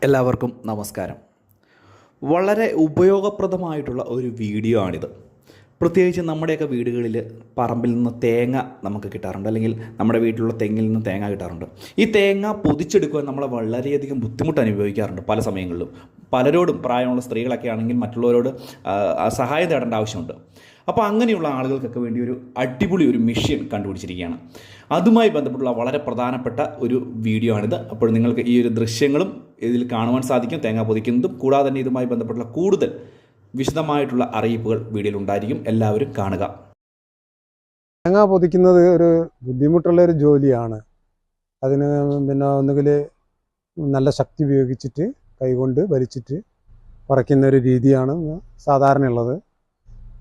എല്ലാവർക്കും നമസ്കാരം. വളരെ ഉപയോഗപ്രദമായിട്ടുള്ള ഒരു വീഡിയോ ആണിത്. പ്രത്യേകിച്ച് നമ്മുടെയൊക്കെ വീടുകളിൽ പറമ്പിൽ നിന്ന് തേങ്ങ നമുക്ക് കിട്ടാറുണ്ട്, അല്ലെങ്കിൽ നമ്മുടെ വീട്ടിലുള്ള തെങ്ങിൽ നിന്ന് തേങ്ങ കിട്ടാറുണ്ട്. ഈ തേങ്ങ പൊതിച്ചെടുക്കുവാൻ നമ്മൾ വളരെയധികം ബുദ്ധിമുട്ട് അനുഭവിക്കാറുണ്ട് പല സമയങ്ങളിലും. പലരോടും, പ്രായമുള്ള സ്ത്രീകളൊക്കെ ആണെങ്കിൽ മറ്റുള്ളവരോട് സഹായം തേടേണ്ട ആവശ്യമുണ്ട്. അപ്പോൾ അങ്ങനെയുള്ള ആളുകൾക്കൊക്കെ വേണ്ടി ഒരു അടിപൊളി ഒരു മെഷീൻ കണ്ടുപിടിച്ചിരിക്കുകയാണ്. അതുമായി ബന്ധപ്പെട്ടുള്ള വളരെ പ്രധാനപ്പെട്ട ഒരു വീഡിയോ ആണിത്. അപ്പോൾ നിങ്ങൾക്ക് ഈ ഒരു ദൃശ്യങ്ങളും ഇതിൽ കാണുവാൻ സാധിക്കും, തേങ്ങ പൊതിക്കുന്നതും. കൂടാതെ തന്നെ ഇതുമായി ബന്ധപ്പെട്ടുള്ള കൂടുതൽ വിശദമായിട്ടുള്ള അറിയിപ്പുകൾ വീഡിയോയിൽ ഉണ്ടായിരിക്കും. എല്ലാവരും കാണുക. തേങ്ങ പൊതിക്കുന്നത് ഒരു ബുദ്ധിമുട്ടുള്ളൊരു ജോലിയാണ്. അതിന് ഒന്നുകിൽ നല്ല ശക്തി ഉപയോഗിച്ചിട്ട് കൈകൊണ്ട് വലിച്ചിട്ട് പറിക്കുന്ന ഒരു രീതിയാണ് സാധാരണയുള്ളത്.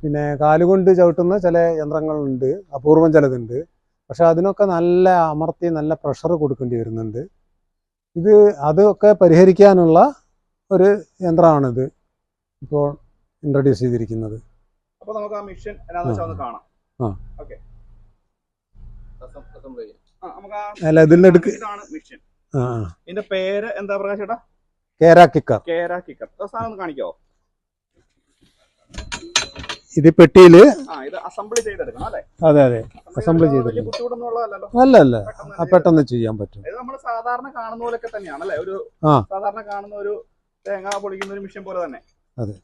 പിന്നെ കാലുകൊണ്ട് ചവിട്ടുന്ന ചില യന്ത്രങ്ങളുണ്ട്, അപൂർവം ചിലതുണ്ട്. പക്ഷെ അതിനൊക്കെ നല്ല അമർത്തി നല്ല പ്രഷർ കൊടുക്കേണ്ടി വരുന്നുണ്ട്. അതൊക്കെ പരിഹരിക്കാനുള്ള ഒരു യന്ത്രമാണിത് ഇപ്പോൾ ഇൻട്രൊഡ്യൂസ് ചെയ്തിരിക്കുന്നത്. അപ്പോൾ നമുക്ക് ആ മെഷീൻ ഒന്ന് കാണാം. അല്ല, ഇതിന്റെ മെഷീൻ. ഇതിന്റെ പേര് എന്താ പ്രകാശ് ചേട്ടാ? കേര കിക്കർ. സാധനം കാണിക്കോ? ഇത് പെട്ടിയില് അസംബിൾ ചെയ്തെടുക്കണം അല്ലേ? അതെ, അസംബിൾ ചെയ്തെടുക്കണം. അല്ല, പെട്ടെന്ന് ചെയ്യാൻ പറ്റും. നമ്മൾ സാധാരണ കാണുന്ന പോലെയൊക്കെ തന്നെയാണല്ലേ? ഒരു സാധാരണ കാണുന്ന ഒരു തേങ്ങ പൊളിക്കുന്ന ഒരു മെഷീൻ പോലെ തന്നെ. അതെ.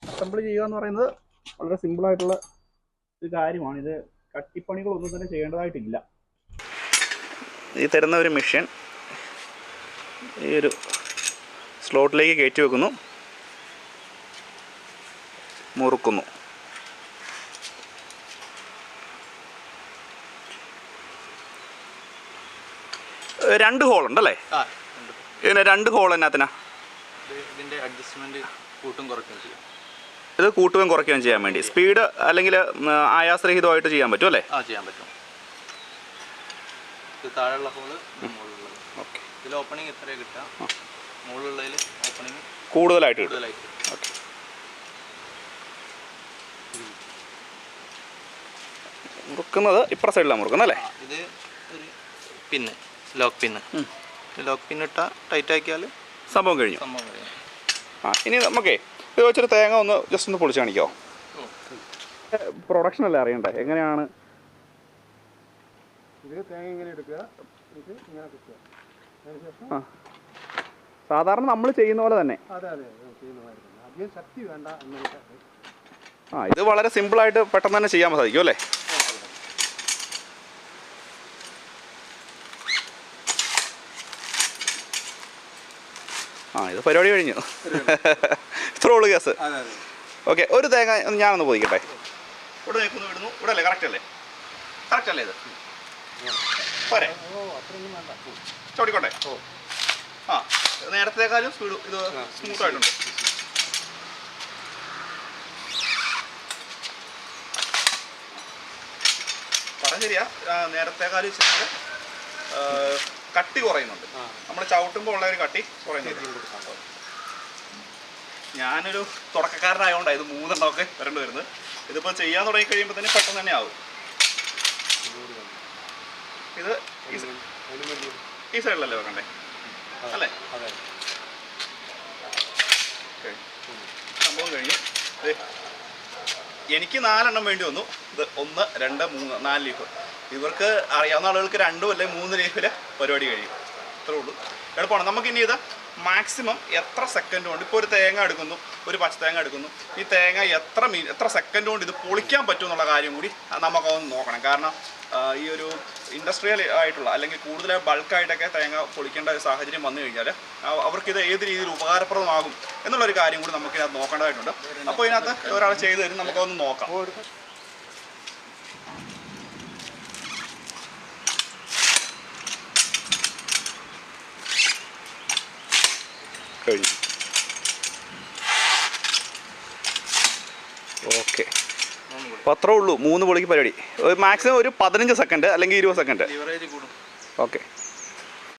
അസംബിൾ ചെയ്യുക എന്ന് പറയുന്നത് വളരെ സിമ്പിൾ ആയിട്ടുള്ള ഒരു കാര്യമാണ്. ഇത് കട്ടിപ്പണികളൊന്നും തന്നെ ചെയ്യേണ്ടതായിട്ടില്ല. ഈ തരുന്ന ഒരു മെഷീൻ ഈ ഒരു സ്ലോട്ടിലേക്ക് കയറ്റി വെക്കുന്നു, മുറുക്കുന്നു. രണ്ട് ഹോൾ ഉണ്ടല്ലേ? ഇതിന് രണ്ട് ഹോൾ എന്നാത്തിനാ? ഇതിന്റെ അഡ്ജസ്റ്റ്മെന്റ് കൂട്ടും കുറയ്ക്കുകയും ചെയ്യും. ഇത് കൂട്ടുകയും കുറയ്ക്കുകയും ചെയ്യാൻ വേണ്ടി. സ്പീഡ് അല്ലെങ്കിൽ ആയാസരഹിതമായിട്ട് ചെയ്യാൻ പറ്റും അല്ലേ? ചെയ്യാൻ പറ്റും. ഇത് താഴെയുള്ള ഹോള്, മുകളിലുള്ളത്. ഓക്കെ. ഇതിൽ ഓപ്പണിംഗ് എത്രയാണ് കിട്ടുക? മുകളിലുള്ളതിൽ ഓപ്പണിംഗ് കൂടുതലായിട്ട് കിട്ടും. ഓക്കെ. മുറുക്കുന്നത് ഇപ്പുറ സൈഡിലാണ് മുറുക്കുന്നത് അല്ലേ? ഇത് ഒരു പിന്ന്, ലോക്ക് പിന്ന്. ലോക്ക് പിന്നിട്ടാൽ ടൈറ്റ് ആക്കിയാൽ സംഭവം കഴിഞ്ഞു. ഇനി നമുക്കേ ഇത് വെച്ചൊരു തേങ്ങ ഒന്ന് ജസ്റ്റ് ഒന്ന് പൊളിച്ച് കാണിക്കോ? പ്രൊഡക്ഷൻ അല്ലേ അറിയണ്ടേ? എങ്ങനെയാണ് തേങ്ങ ഇങ്ങനെ എടുക്കുക, സാധാരണ നമ്മൾ ചെയ്യുന്ന പോലെ തന്നെ. അധികം ശക്തി വേണ്ട. ഇത് വളരെ സിമ്പിളായിട്ട് പെട്ടെന്ന് തന്നെ ചെയ്യാൻ സാധിക്കും അല്ലേ? ഇത് പരിപാടി കഴിഞ്ഞു. ഇത്ര ഉള്ളു കേസ്. ഓക്കെ, ഒരു തേങ്ങ ഞാനൊന്ന് പോയിക്കട്ടെ. ഇവിടെ നിൽക്കുന്നു, വിടുന്നു. ഇവിടെ അല്ലേ? കറക്റ്റ് അല്ലേ? ഇത് പോരെ? ചോടിക്കോട്ടെ. നേരത്തേക്കാളും സ്പീഡ് ഇത് സ്മൂത്ത് ആയിട്ടുണ്ട്. പറഞ്ഞ ശരിയാ, നേരത്തേക്കാളും ഇച്ചിരി കട്ടി കുറയുന്നുണ്ട്. നമ്മൾ ചവിട്ടുമ്പോൾ ഉള്ള ഒരു കട്ടി കുറയുന്നുണ്ട്. ഞാനൊരു തുടക്കക്കാരനായതുകൊണ്ടാണ് ഇത് 3 എണ്ണമൊക്കെ വരേണ്ടി വരുന്നത്. ഇതിപ്പോൾ ചെയ്യാൻ തുടങ്ങി കഴിയുമ്പോൾ തന്നെ പെട്ടെന്ന് തന്നെ ആവും. ഇത് ഈ സൈഡിലല്ലേ വെക്കണ്ടേ അല്ലേ? സംഭവം കഴിഞ്ഞു. എനിക്ക് 4 എണ്ണം വേണ്ടി വന്നു. ഇത് 1, 2, 3, 4 ലീഫ്. ഇവർക്ക് അറിയാവുന്ന ആളുകൾക്ക് 2 അല്ലെങ്കിൽ 3 ലീഫിൽ പരിപാടി കഴിയും. ഇത്രേ ഉള്ളൂ. എളുപ്പമാണ്. നമുക്കിനി ഇത് മാക്സിമം എത്ര സെക്കൻഡ് കൊണ്ട്, ഇപ്പോൾ ഒരു തേങ്ങ എടുക്കുന്നു, ഒരു പച്ച തേങ്ങ എടുക്കുന്നു, ഈ തേങ്ങ എത്ര സെക്കൻഡ് കൊണ്ട് ഇത് പൊളിക്കാൻ പറ്റും എന്നുള്ള കാര്യം കൂടി നമുക്കൊന്ന് നോക്കണം. കാരണം ഈ ഒരു ഇൻഡസ്ട്രിയൽ ആയിട്ടുള്ള അല്ലെങ്കിൽ കൂടുതൽ ബൾക്കായിട്ടൊക്കെ തേങ്ങ പൊളിക്കേണ്ട ഒരു സാഹചര്യം വന്നു കഴിഞ്ഞാൽ അവർക്കിത് ഏത് രീതിയിൽ ഉപകാരപ്രദമാകും എന്നുള്ളൊരു കാര്യം കൂടി നമുക്കിതിനകത്ത് നോക്കേണ്ടതായിട്ടുണ്ട്. അപ്പോൾ ഇതിനകത്ത് ഒരാൾ ചെയ്തു തരും, നമുക്കൊന്ന് നോക്കാം. കഴിഞ്ഞു. ഓക്കെ, അപ്പോൾ അത്രേ ഉള്ളൂ. 3 പൊളിക്ക് പരിപാടി. മാക്സിമം ഒരു 15 സെക്കൻഡ് അല്ലെങ്കിൽ 20 സെക്കൻഡ്. ഓക്കെ.